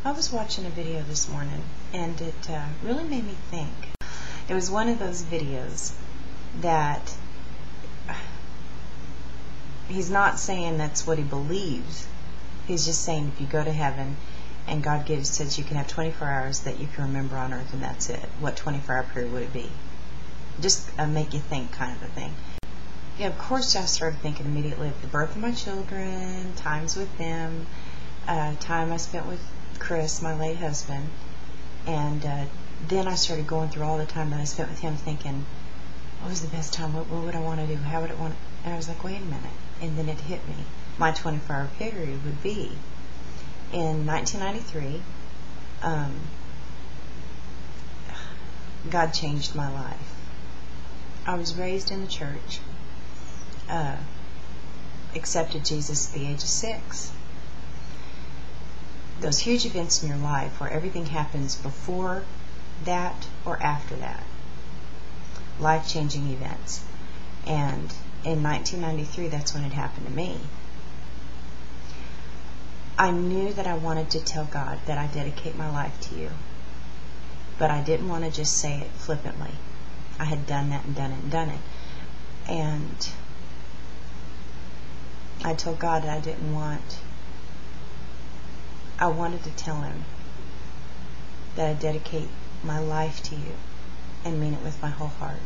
I was watching a video this morning, and it really made me think. It was one of those videos that he's not saying that's what he believes. He's just saying if you go to heaven and God says you can have 24 hours that you can remember on earth, and that's it. What 24-hour period would it be? Just make you think kind of a thing. Yeah, of course I started thinking immediately of the birth of my children, times with them, time I spent with Chris, my late husband, and then I started going through all the time that I spent with him, thinking, what was the best time? What would I want to do? How would I want to? And I was like, wait a minute. And then it hit me. My 24-hour period would be in 1993. God changed my life. I was raised in the church. Accepted Jesus at the age of 6. Those huge events in your life where everything happens before that or after that. Life-changing events. And in 1993, that's when it happened to me. I knew that I wanted to tell God that I dedicate my life to you. But I didn't want to just say it flippantly. I had done that and done it and done it. And I told God that I wanted to tell him that I dedicate my life to you and mean it with my whole heart.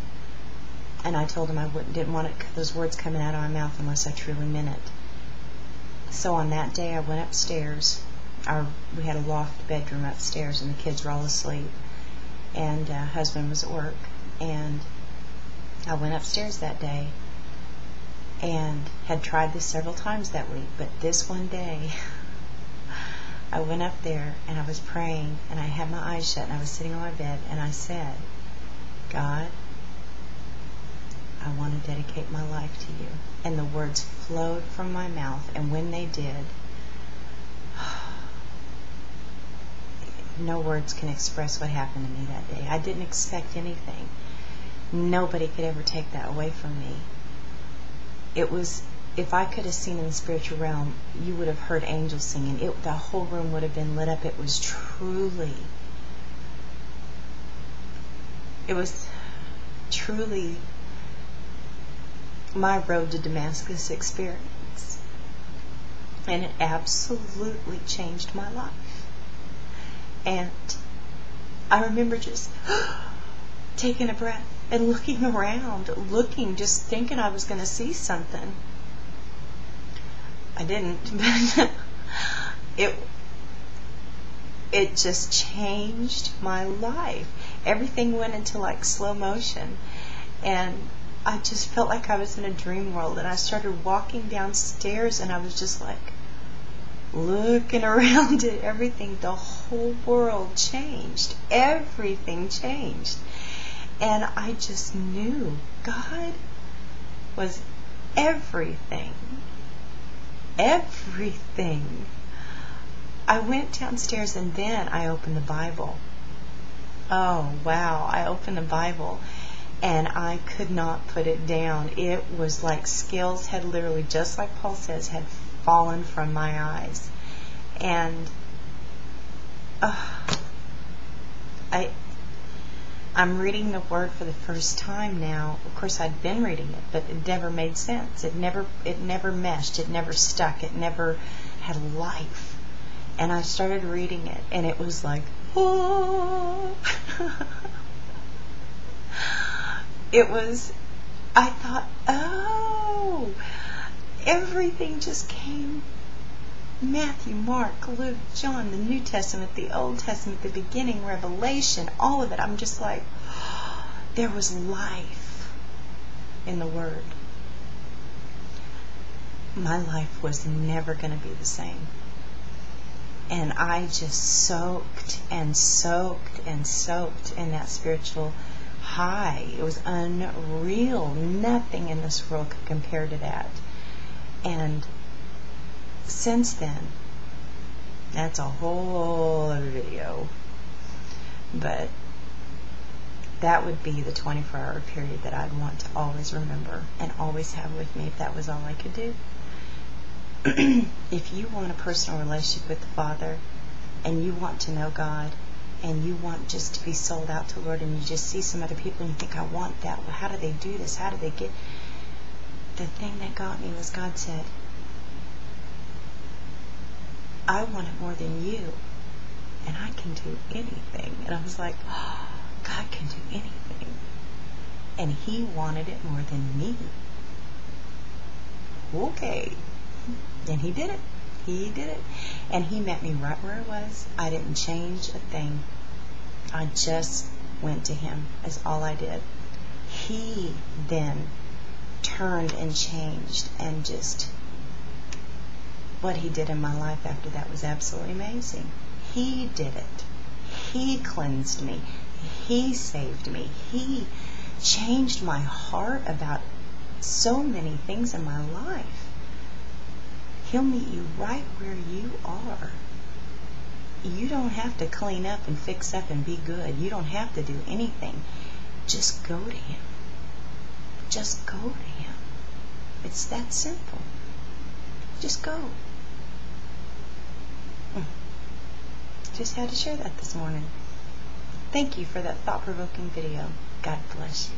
And I told him I didn't want those words coming out of my mouth unless I truly meant it. So on that day I went upstairs. We had a loft bedroom upstairs and the kids were all asleep. And husband was at work. And I went upstairs that day and had tried this several times that week. But this one day I went up there and I was praying and I had my eyes shut and I was sitting on my bed and I said, God, I want to dedicate my life to you. And the words flowed from my mouth, and when they did, no words can express what happened to me that day. I didn't expect anything. Nobody could ever take that away from me. It was, if I could have seen in the spiritual realm, you would have heard angels singing. The whole room would have been lit up. It was truly my road to Damascus experience. And it absolutely changed my life. And I remember just taking a breath and looking around, just thinking I was going to see something. I didn't, but it just changed my life. Everything went into like slow motion, and I just felt like I was in a dream world. And I started walking downstairs and I was just like looking around at everything. The whole world changed. Everything changed. And I just knew God was everything. Everything. I went downstairs and then I opened the Bible. Oh, wow. I opened the Bible and I could not put it down. It was like scales had literally, just like Paul says, had fallen from my eyes. And I'm reading the Word for the first time now. Of course, I'd been reading it, but it never made sense. It never meshed. It never stuck. It never had life. And I started reading it, and it was like, oh. I thought, oh, everything just came. Matthew, Mark, Luke, John, the New Testament, the Old Testament, the beginning, Revelation, all of it. I'm just like, there was life in the Word. My life was never going to be the same. And I just soaked and soaked and soaked in that spiritual high. It was unreal. Nothing in this world could compare to that. And since then, that's a whole other video. But that would be the 24-hour period that I'd want to always remember and always have with me if that was all I could do. If you want a personal relationship with the Father, and you want to know God, and you want just to be sold out to Lord, and you just see some other people and you think, I want that. Well, how do they do this? How do they get... The thing that got me was God said, I want it more than you, and I can do anything. And I was like, oh, God can do anything. And He wanted it more than me. Okay. And He did it. He did it. And He met me right where I was. I didn't change a thing. I just went to Him. That's all I did. He then turned and changed, and just what He did in my life after that was absolutely amazing. He did it. He cleansed me. He saved me. He changed my heart about so many things in my life. He'll meet you right where you are. You don't have to clean up and fix up and be good. You don't have to do anything. Just go to Him. Just go to Him. It's that simple. Just go. Just had to share that this morning. Thank you for that thought-provoking video. God bless you.